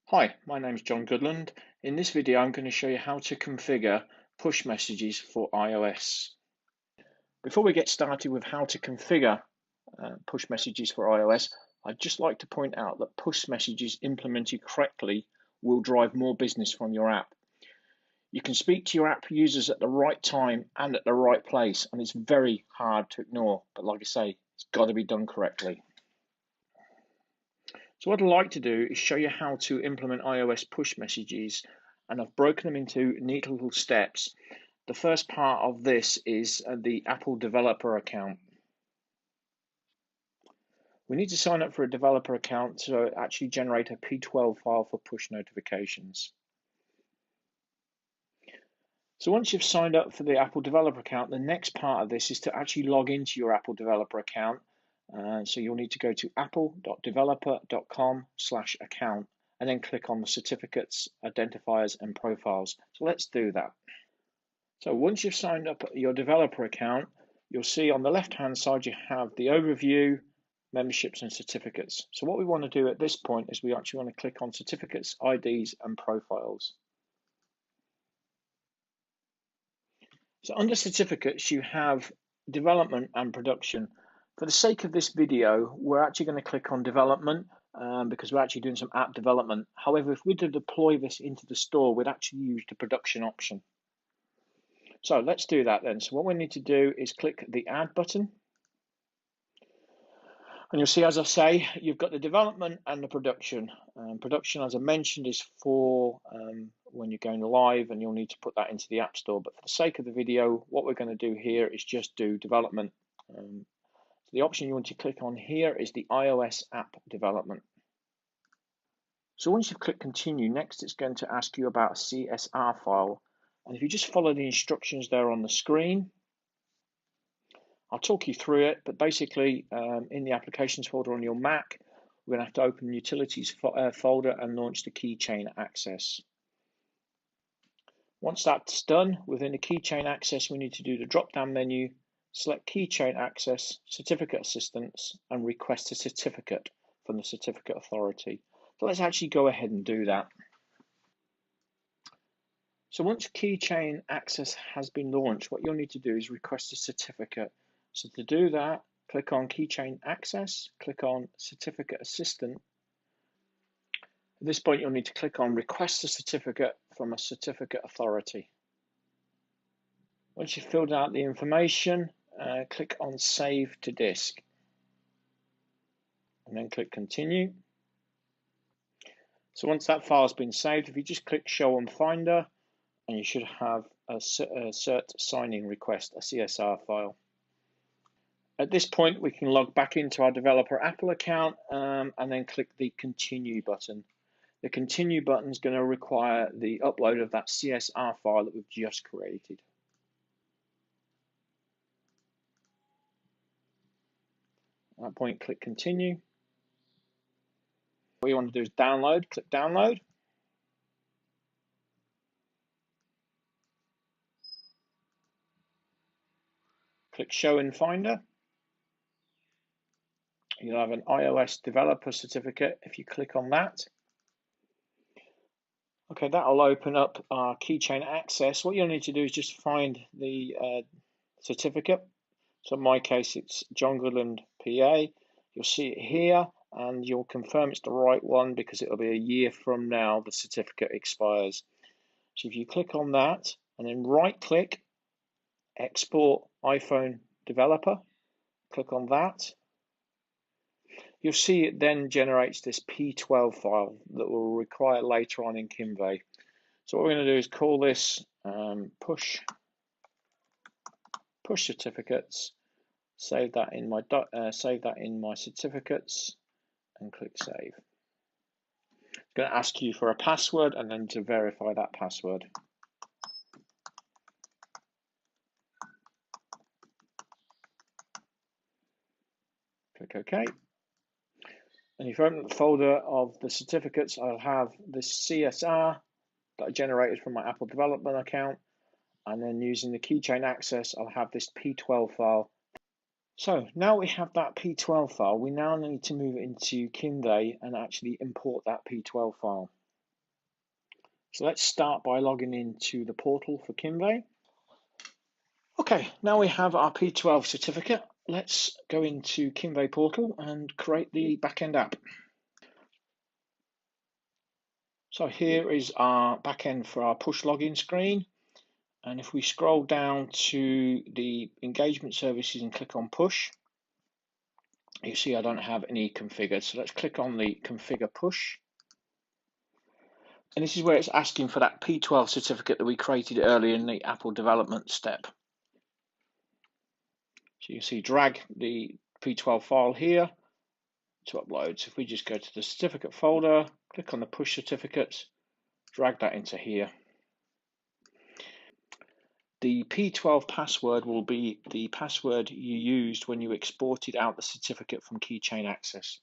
Hi, my name is John Goodland. In this video, I'm going to show you how to configure push messages for iOS. Before we get started with how to configure push messages for iOS, I'd just like to point out that push messages implemented correctly will drive more business from your app. You can speak to your app users at the right time and at the right place, and it's very hard to ignore. But like I say, it's got to be done correctly. So what I'd like to do is show you how to implement iOS push messages, and I've broken them into neat little steps. The first part of this is the Apple developer account. We need to sign up for a developer account to actually generate a P12 file for push notifications. So once you've signed up for the Apple developer account, the next part of this is to actually log into your Apple developer account. So you'll need to go to apple.developer.com/account and then click on the certificates, identifiers, and profiles. So let's do that. So once you've signed up your developer account, you'll see on the left-hand side you have the overview, memberships, and certificates. So what we want to do at this point is we actually want to click on certificates, IDs, and profiles. So under certificates, you have development and production. For the sake of this video, we're actually going to click on development because we're actually doing some app development. However, if we to deploy this into the store, we'd actually use the production option. So let's do that then. So what we need to do is click the add button. And you'll see, as I say, you've got the development and the production. Production, as I mentioned, is for when you're going live, and you'll need to put that into the App Store. But for the sake of the video, what we're going to do here is just do development. So the option you want to click on here is the iOS app development. So once you've clicked continue, next it's going to ask you about a CSR file. And if you just follow the instructions there on the screen, I'll talk you through it, but basically in the applications folder on your Mac, we're going to have to open the utilities folder and launch the keychain access. Once that's done, within the keychain access, we need to do the drop-down menu, select keychain access, certificate assistance, and request a certificate from the certificate authority. So let's actually go ahead and do that. So once keychain access has been launched, what you'll need to do is request a certificate. So to do that, click on Keychain Access, click on Certificate Assistant. At this point, you'll need to click on Request a Certificate from a Certificate Authority. Once you've filled out the information, click on Save to Disk. And then click Continue. So once that file has been saved, if you just click Show on Finder, and you should have a cert signing request, a CSR file. At this point, we can log back into our developer Apple account and then click the Continue button. The Continue button is going to require the upload of that CSR file that we've just created. At that point, click Continue. What you want to do is download. Click Download. Click Show in Finder. You'll have an iOS developer certificate if you click on that. Okay, that'll open up our keychain access. What you'll need to do is just find the certificate. So in my case, it's John Goodland, PA. You'll see it here, and you'll confirm it's the right one because it'll be a year from now the certificate expires. So if you click on that and then right-click, Export iPhone Developer, click on that. You'll see it then generates this P12 file that we'll require later on in Kinvey. So what we're going to do is call this push certificates. Save that in my certificates and click Save. It's going to ask you for a password and then to verify that password. Click OK. And if you open the folder of the certificates, I'll have this CSR that I generated from my Apple development account, and then using the keychain access, I'll have this P12 file. So now we have that P12 file, we now need to move it into Kinvey and actually import that P12 file. So let's start by logging into the portal for Kinvey. Okay, now we have our P12 certificate. Let's go into Kinvey portal and create the backend app. So here is our backend for our push login screen. And if we scroll down to the engagement services and click on push, you see I don't have any configured. So let's click on the configure push. And this is where it's asking for that P12 certificate that we created earlier in the Apple development step. So you see drag the P12 file here to upload. So if we just go to the certificate folder, click on the push certificates, drag that into here. The P12 password will be the password you used when you exported out the certificate from Keychain Access.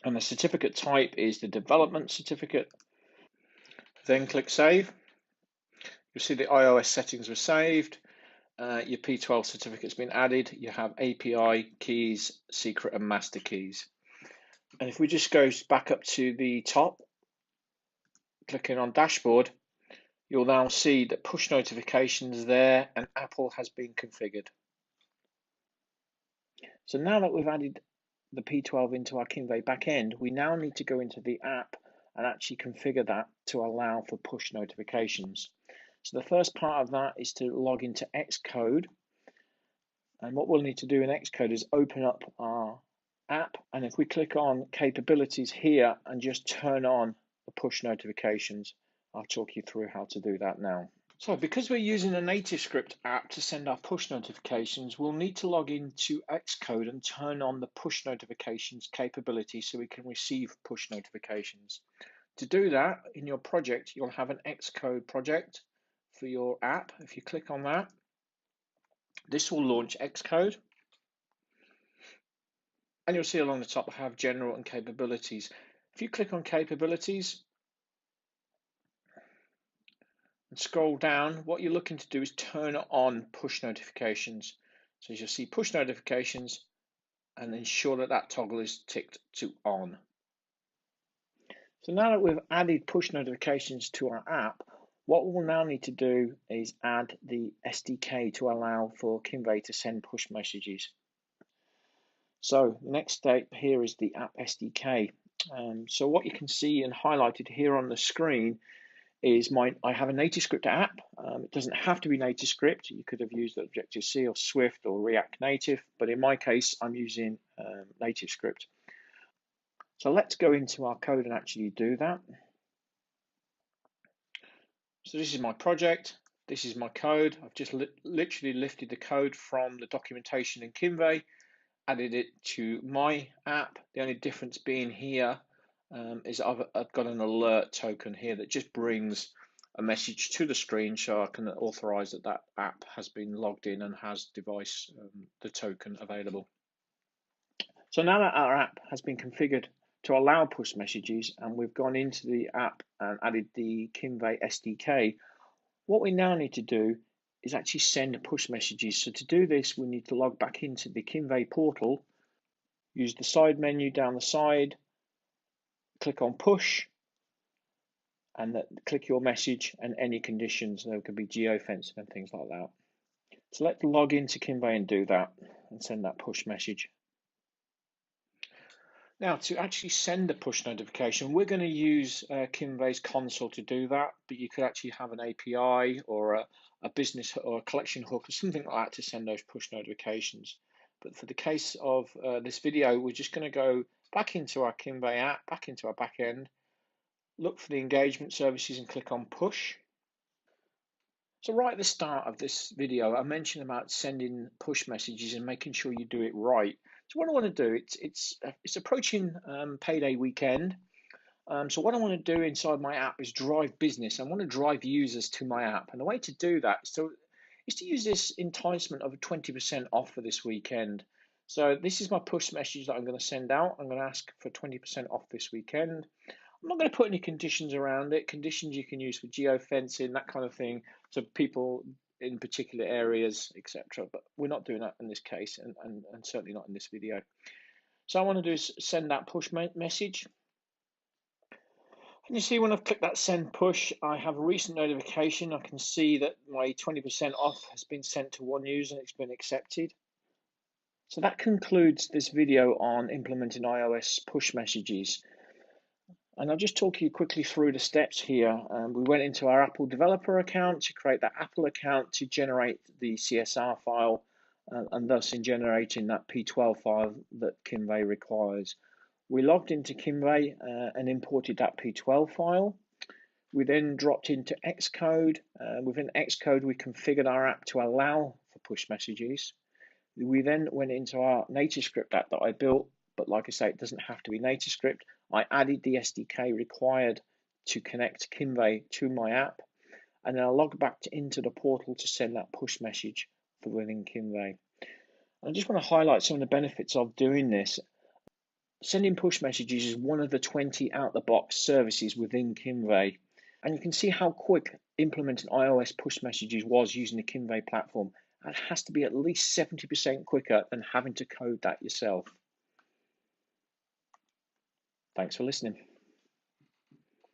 And the certificate type is the development certificate. Then click Save. You'll see the iOS settings were saved. Your P12 certificate's been added. You have API keys, secret and master keys. And if we just go back up to the top, clicking on Dashboard, you'll now see that push notifications there and Apple has been configured. So now that we've added the P12 into our Kinvey backend, we now need to go into the app and actually configure that to allow for push notifications. So the first part of that is to log into Xcode. And what we'll need to do in Xcode is open up our app. And if we click on capabilities here and just turn on the push notifications, I'll talk you through how to do that now. So because we're using a NativeScript app to send our push notifications, we'll need to log into Xcode and turn on the push notifications capability so we can receive push notifications. To do that, in your project, you'll have an Xcode project for your app. If you click on that, this will launch Xcode. And you'll see along the top I have general and capabilities. If you click on capabilities, and scroll down, what you're looking to do is turn on push notifications. So as you'll see push notifications and ensure that that toggle is ticked to on. So now that we've added push notifications to our app, what we'll now need to do is add the SDK to allow for Kinvey to send push messages. So the next step here is the app SDK. So what you can see and highlighted here on the screen is I have a NativeScript app. It doesn't have to be NativeScript. You could have used Objective-C or Swift or React Native, but in my case, I'm using NativeScript. So let's go into our code and actually do that. So this is my project. This is my code. I've just literally lifted the code from the documentation in Kinvey, added it to my app. The only difference being here is I've got an alert token here that just brings a message to the screen so I can authorize that that app has been logged in and has device the token available. So now that our app has been configured to allow push messages and we've gone into the app and added the Kinvey SDK, what we now need to do is actually send push messages. So to do this, we need to log back into the Kinvey portal, use the side menu down the side, click on push, and click your message and any conditions. There could be geofencing and things like that. So let's log into Kinvey and do that and send that push message. Now to actually send a push notification, we're going to use Kinvey's console to do that, but you could actually have an API or a business or a collection hook or something like that to send those push notifications. But for the case of this video, we're just going to go back into our Kinvey app, back into our backend, look for the engagement services and click on push. So right at the start of this video, I mentioned about sending push messages and making sure you do it right. So what I want to do, it's approaching payday weekend. So what I want to do inside my app is drive business. I want to drive users to my app. And the way to do that is to use this enticement of 20% off for this weekend. So this is my push message that I'm going to send out. I'm going to ask for 20% off this weekend. I'm not going to put any conditions around it. Conditions you can use for geofencing, that kind of thing, so people in particular areas, etc. But we're not doing that in this case, and certainly not in this video. So I want to do is send that push message. And you see when I've clicked that send push, I have a recent notification. I can see that my 20% off has been sent to one user and it's been accepted. So that concludes this video on implementing iOS push messages. And I'll just talk you quickly through the steps here. We went into our Apple developer account to create that Apple account to generate the CSR file, and thus in generating that P12 file that Kinvey requires. We logged into Kinvey and imported that P12 file. We then dropped into Xcode. Within Xcode, we configured our app to allow for push messages. We then went into our NativeScript app that I built, but like I say, it doesn't have to be NativeScript. I added the SDK required to connect Kinvey to my app, and then I logged back into the portal to send that push message for within Kinvey. I just want to highlight some of the benefits of doing this. Sending push messages is one of the 20 out-the-box services within Kinvey, and you can see how quick implementing iOS push messages was using the Kinvey platform. It has to be at least 70% quicker than having to code that yourself. Thanks for listening.